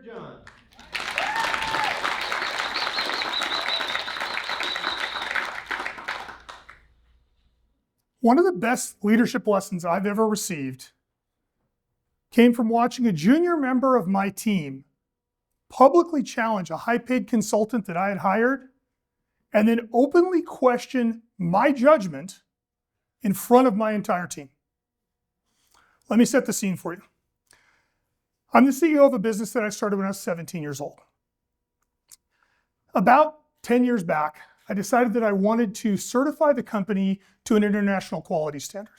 for John. One of the best leadership lessons I've ever received came from watching a junior member of my team publicly challenge a high-paid consultant that I had hired and then openly question my judgment in front of my entire team. Let me set the scene for you. I'm the CEO of a business that I started when I was 17 years old. About 10 years back, I decided that I wanted to certify the company to an international quality standard.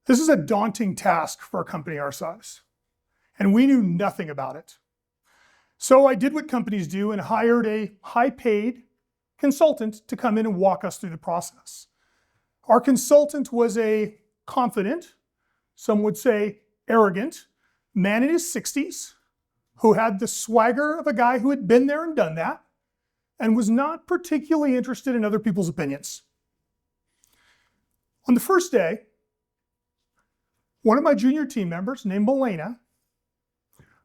This is a daunting task for a company our size, and we knew nothing about it. So I did what companies do and hired a high-paid consultant to come in and walk us through the process. Our consultant was a confident, some would say arrogant, man in his 60s who had the swagger of a guy who had been there and done that and was not particularly interested in other people's opinions. On the first day, one of my junior team members named Milena,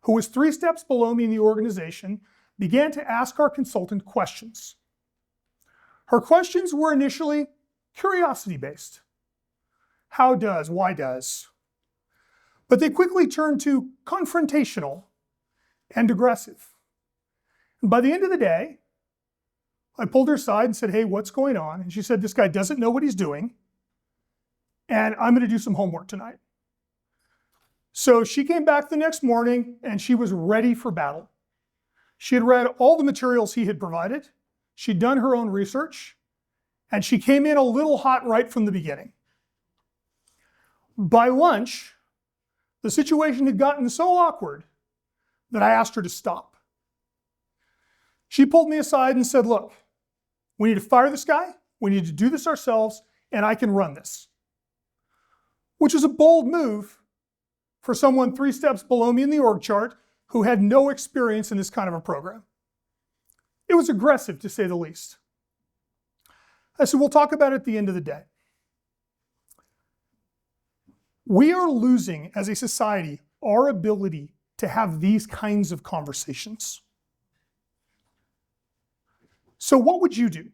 who was 3 steps below me in the organization, began to ask our consultant questions. Her questions were initially curiosity-based. How does, why does? But they quickly turned to confrontational and aggressive. And by the end of the day, I pulled her aside and said, "Hey, what's going on?" And she said, "This guy doesn't know what he's doing, and I'm going to do some homework tonight." So she came back the next morning and she was ready for battle. She had read all the materials he had provided. She'd done her own research, and she came in a little hot right from the beginning. By lunch, the situation had gotten so awkward that I asked her to stop. She pulled me aside and said, "Look, we need to fire this guy, we need to do this ourselves, and I can run this." Which is a bold move for someone 3 steps below me in the org chart who had no experience in this kind of a program. It was aggressive, to say the least. I said, "We'll talk about it at the end of the day." We are losing, as a society, our ability to have these kinds of conversations. So what would you do?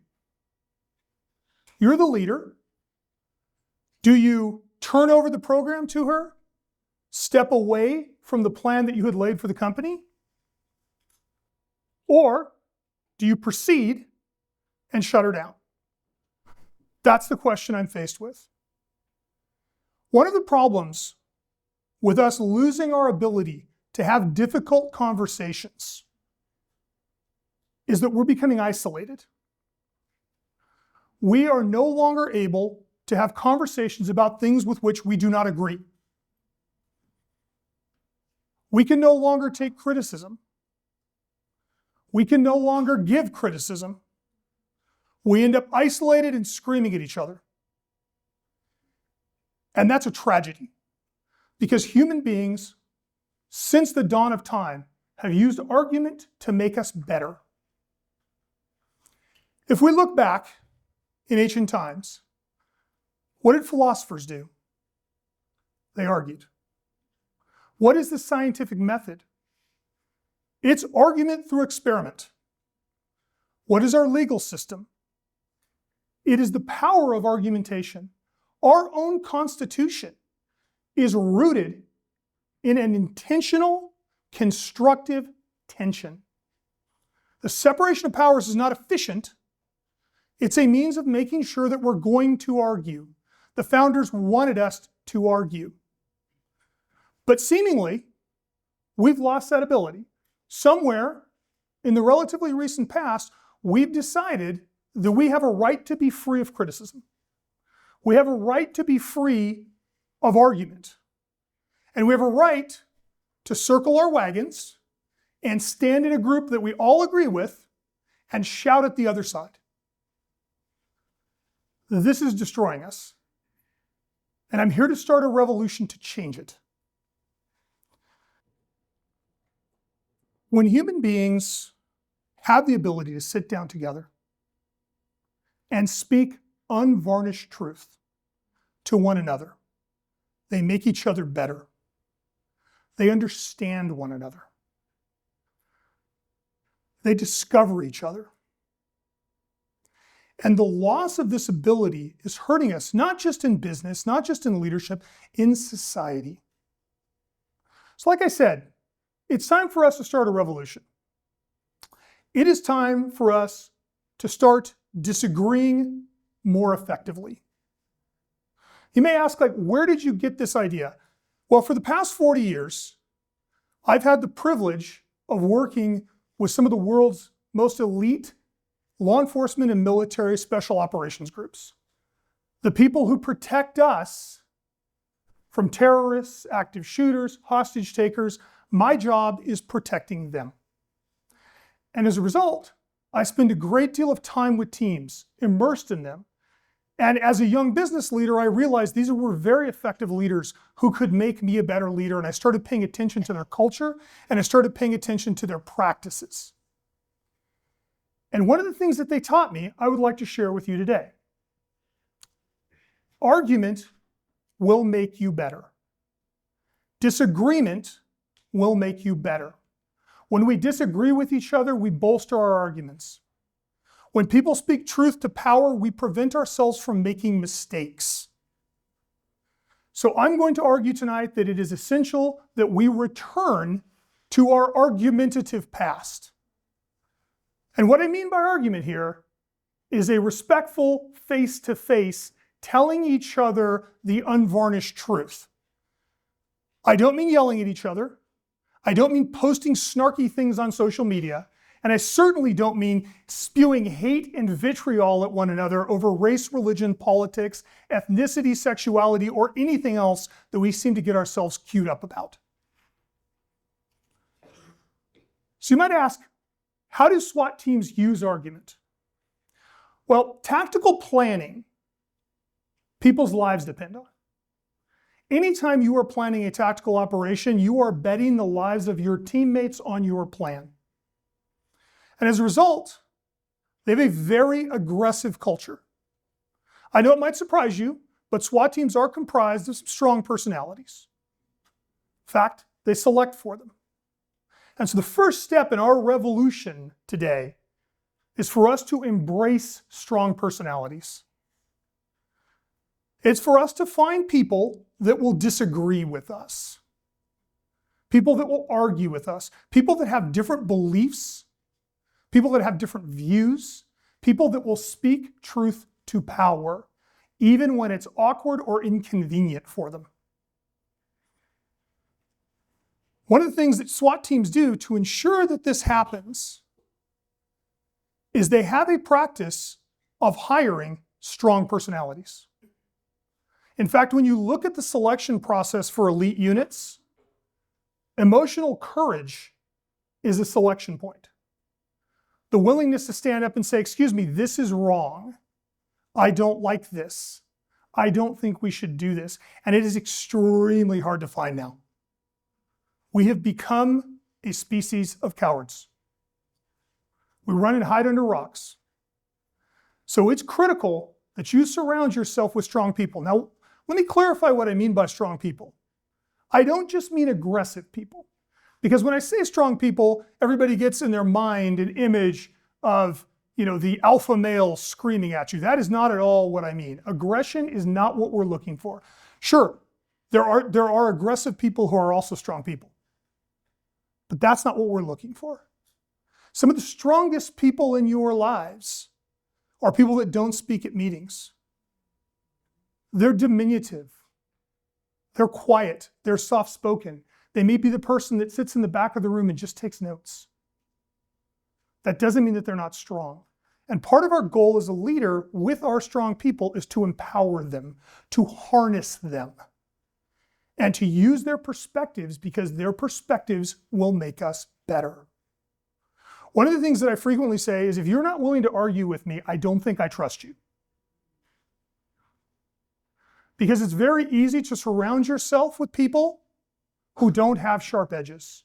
You're the leader. Do you turn over the program to her? Step away from the plan that you had laid for the company? Or do you proceed and shut her down? That's the question I'm faced with. One of the problems with us losing our ability to have difficult conversations is that we're becoming isolated. We are no longer able to have conversations about things with which we do not agree. We can no longer take criticism. We can no longer give criticism. We end up isolated and screaming at each other. And that's a tragedy, because human beings, since the dawn of time, have used argument to make us better. If we look back in ancient times, what did philosophers do? They argued. What is the scientific method? It's argument through experiment. What is our legal system? It is the power of argumentation. Our own Constitution is rooted in an intentional, constructive tension. The separation of powers is not efficient. It's a means of making sure that we're going to argue. The founders wanted us to argue. But seemingly, we've lost that ability. Somewhere in the relatively recent past, we've decided that we have a right to be free of criticism. We have a right to be free of argument. And we have a right to circle our wagons and stand in a group that we all agree with and shout at the other side. This is destroying us. And I'm here to start a revolution to change it. When human beings have the ability to sit down together and speak unvarnished truth to one another, they make each other better. They understand one another. They discover each other. And the loss of this ability is hurting us, not just in business, not just in leadership, in society. So like I said, it's time for us to start a revolution. It is time for us to start disagreeing more effectively. You may ask, where did you get this idea? Well, for the past 40 years, I've had the privilege of working with some of the world's most elite law enforcement and military special operations groups. The people who protect us from terrorists, active shooters, hostage takers. My job is protecting them. And as a result, I spend a great deal of time with teams, immersed in them. And as a young business leader, I realized these were very effective leaders who could make me a better leader. And I started paying attention to their culture, and I started paying attention to their practices. And one of the things that they taught me, I would like to share with you today. Argument will make you better. Disagreement will make you better. When we disagree with each other, we bolster our arguments. When people speak truth to power, we prevent ourselves from making mistakes. So I'm going to argue tonight that it is essential that we return to our argumentative past. And what I mean by argument here is a respectful face-to-face telling each other the unvarnished truth. I don't mean yelling at each other. I don't mean posting snarky things on social media. And I certainly don't mean spewing hate and vitriol at one another over race, religion, politics, ethnicity, sexuality, or anything else that we seem to get ourselves queued up about. So you might ask, how do SWAT teams use argument? Well, tactical planning, people's lives depend on. Anytime you are planning a tactical operation, you are betting the lives of your teammates on your plan. And as a result, they have a very aggressive culture. I know it might surprise you, but SWAT teams are comprised of some strong personalities. In fact, they select for them. And so the first step in our revolution today is for us to embrace strong personalities. It's for us to find people that will disagree with us, people that will argue with us, people that have different beliefs, people that have different views, people that will speak truth to power, even when it's awkward or inconvenient for them. One of the things that SWAT teams do to ensure that this happens is they have a practice of hiring strong personalities. In fact, when you look at the selection process for elite units, emotional courage is a selection point. The willingness to stand up and say, excuse me, this is wrong. I don't like this. I don't think we should do this. And it is extremely hard to find now. We have become a species of cowards. We run and hide under rocks. So it's critical that you surround yourself with strong people. Now, let me clarify what I mean by strong people. I don't just mean aggressive people. Because when I say strong people, everybody gets in their mind an image of, the alpha male screaming at you. That is not at all what I mean. Aggression is not what we're looking for. Sure, there are aggressive people who are also strong people. But that's not what we're looking for. Some of the strongest people in your lives are people that don't speak at meetings. They're diminutive. They're quiet. They're soft-spoken. They may be the person that sits in the back of the room and just takes notes. That doesn't mean that they're not strong. And part of our goal as a leader with our strong people is to empower them, to harness them, and to use their perspectives because their perspectives will make us better. One of the things that I frequently say is if you're not willing to argue with me, I don't think I trust you. Because it's very easy to surround yourself with people who don't have sharp edges.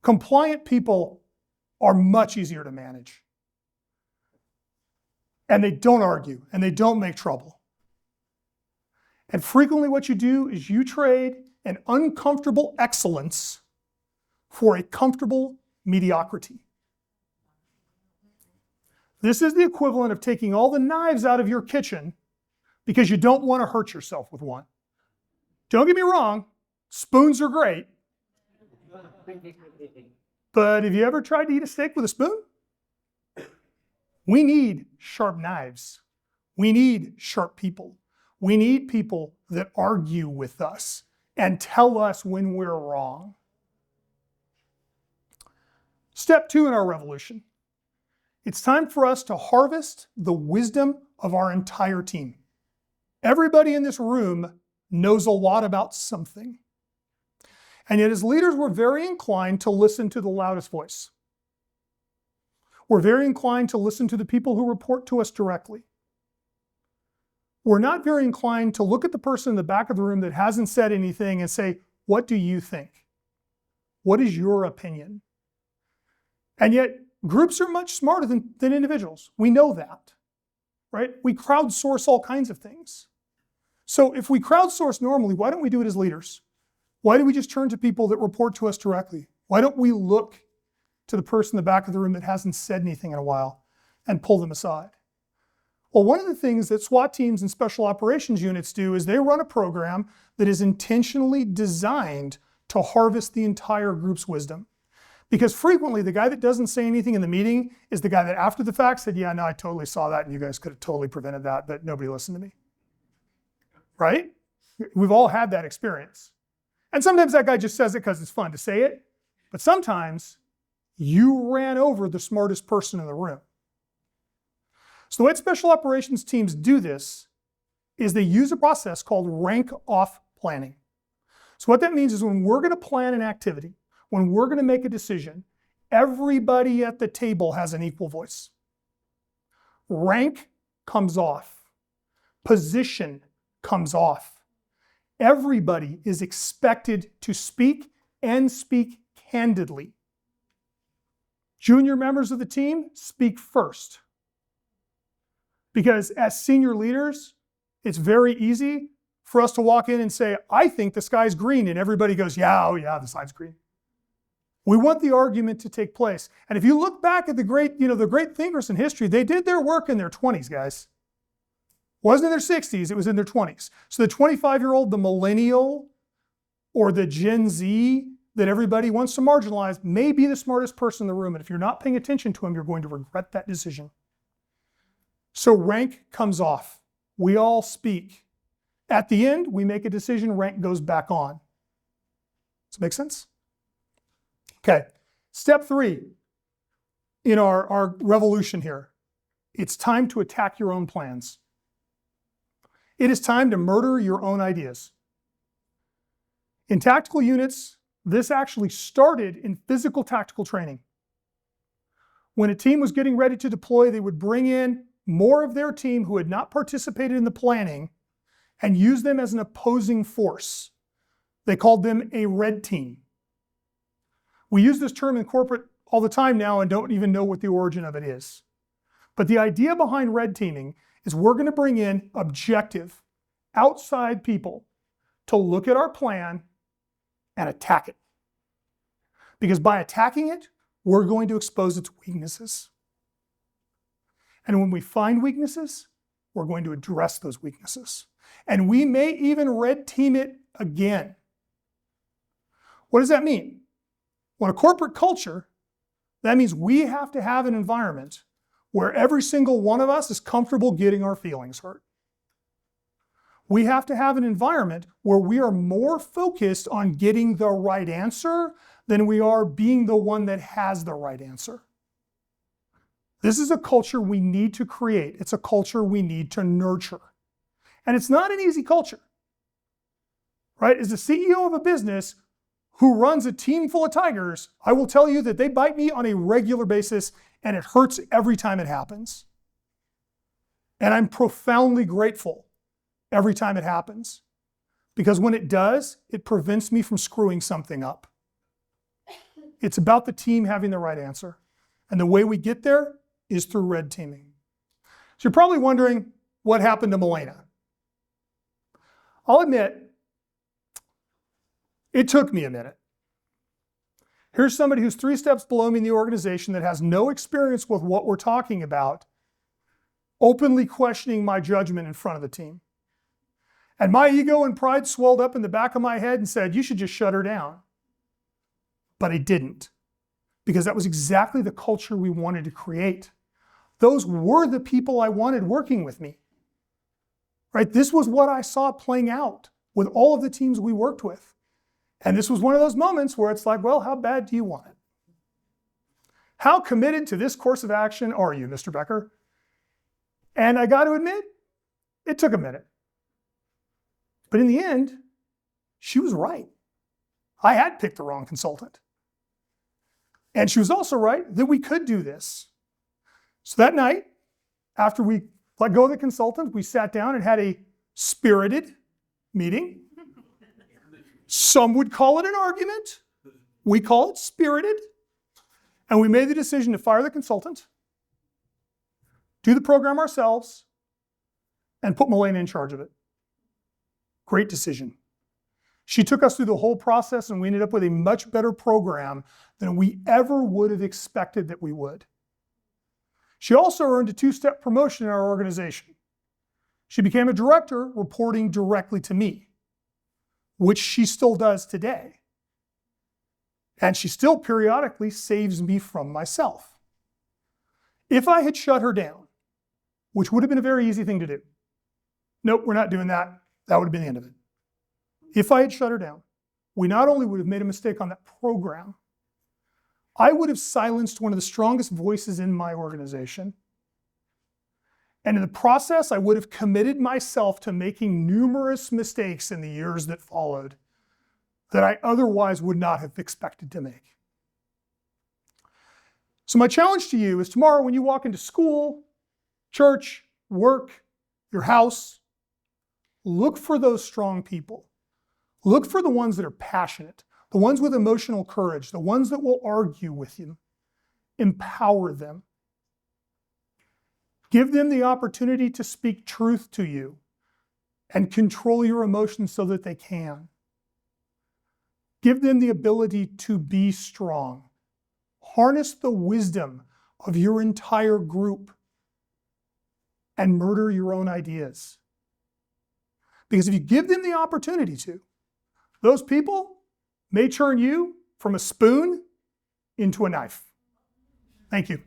Compliant people are much easier to manage. And they don't argue, and they don't make trouble. And frequently what you do is you trade an uncomfortable excellence for a comfortable mediocrity. This is the equivalent of taking all the knives out of your kitchen because you don't want to hurt yourself with one. Don't get me wrong, spoons are great. But have you ever tried to eat a steak with a spoon? We need sharp knives. We need sharp people. We need people that argue with us and tell us when we're wrong. Step 2 in our revolution. It's time for us to harvest the wisdom of our entire team. Everybody in this room knows a lot about something. And yet as leaders, we're very inclined to listen to the loudest voice. We're very inclined to listen to the people who report to us directly. We're not very inclined to look at the person in the back of the room that hasn't said anything and say, what do you think? What is your opinion? And yet, groups are much smarter than individuals. We know that, right? We crowdsource all kinds of things. So if we crowdsource normally, why don't we do it as leaders? Why do we just turn to people that report to us directly? Why don't we look to the person in the back of the room that hasn't said anything in a while and pull them aside? Well, one of the things that SWAT teams and special operations units do is they run a program that is intentionally designed to harvest the entire group's wisdom. Because frequently, the guy that doesn't say anything in the meeting is the guy that after the fact said, yeah, no, I totally saw that and you guys could have totally prevented that, but nobody listened to me. Right? We've all had that experience. And sometimes that guy just says it because it's fun to say it, but sometimes you ran over the smartest person in the room. So the way special operations teams do this is they use a process called rank-off planning. So what that means is when we're going to plan an activity, when we're going to make a decision, everybody at the table has an equal voice. Rank comes off. Position comes off. Everybody is expected to speak and speak candidly. Junior members of the team speak first. Because as senior leaders, it's very easy for us to walk in and say, I think the sky's green, and everybody goes, yeah, oh yeah, the sky's green. We want the argument to take place. And if you look back at the great thinkers in history, they did their work in their 20s, guys. It wasn't in their 60s, it was in their 20s. So the 25-year-old, the millennial, or the Gen Z that everybody wants to marginalize may be the smartest person in the room. And if you're not paying attention to him, you're going to regret that decision. So rank comes off. We all speak. At the end, we make a decision, rank goes back on. Does that make sense? Okay, step 3 in our revolution here. It's time to attack your own plans. It is time to murder your own ideas. In tactical units, this actually started in physical tactical training. When a team was getting ready to deploy, they would bring in more of their team who had not participated in the planning and use them as an opposing force. They called them a red team. We use this term in corporate all the time now and don't even know what the origin of it is. But the idea behind red teaming is we're going to bring in objective, outside people to look at our plan and attack it. Because by attacking it, we're going to expose its weaknesses. And when we find weaknesses, we're going to address those weaknesses. And we may even red team it again. What does that mean? Well, in a corporate culture, that means we have to have an environment where every single one of us is comfortable getting our feelings hurt. We have to have an environment where we are more focused on getting the right answer than we are being the one that has the right answer. This is a culture we need to create. It's a culture we need to nurture. And it's not an easy culture, right? As the CEO of a business who runs a team full of tigers, I will tell you that they bite me on a regular basis and it hurts every time it happens. And I'm profoundly grateful every time it happens. Because when it does, it prevents me from screwing something up. It's about the team having the right answer. And the way we get there is through red teaming. So you're probably wondering what happened to Milena. I'll admit, it took me a minute. Here's somebody who's 3 steps below me in the organization that has no experience with what we're talking about, openly questioning my judgment in front of the team. And my ego and pride swelled up in the back of my head and said, you should just shut her down. But I didn't, because that was exactly the culture we wanted to create. Those were the people I wanted working with me. Right? This was what I saw playing out with all of the teams we worked with. And this was one of those moments where it's like, well, how bad do you want it? How committed to this course of action are you, Mr. Becker? And I got to admit, it took a minute. But in the end, she was right. I had picked the wrong consultant. And she was also right that we could do this. So that night, after we let go of the consultant, we sat down and had a spirited meeting. Some would call it an argument. We call it spirited. And we made the decision to fire the consultant, do the program ourselves, and put Milena in charge of it. Great decision. She took us through the whole process, and we ended up with a much better program than we ever would have expected that we would. She also earned a 2-step promotion in our organization. She became a director reporting directly to me, which she still does today. And she still periodically saves me from myself. If I had shut her down, which would have been a very easy thing to do. Nope, we're not doing that. That would have been the end of it. If I had shut her down, we not only would have made a mistake on that program, I would have silenced one of the strongest voices in my organization. And in the process, I would have committed myself to making numerous mistakes in the years that followed that I otherwise would not have expected to make. So my challenge to you is tomorrow when you walk into school, church, work, your house, look for those strong people. Look for the ones that are passionate, the ones with emotional courage, the ones that will argue with you. Empower them. Give them the opportunity to speak truth to you and control your emotions so that they can. Give them the ability to be strong. Harness the wisdom of your entire group and murder your own ideas. Because if you give them the opportunity to, those people may turn you from a spoon into a knife. Thank you.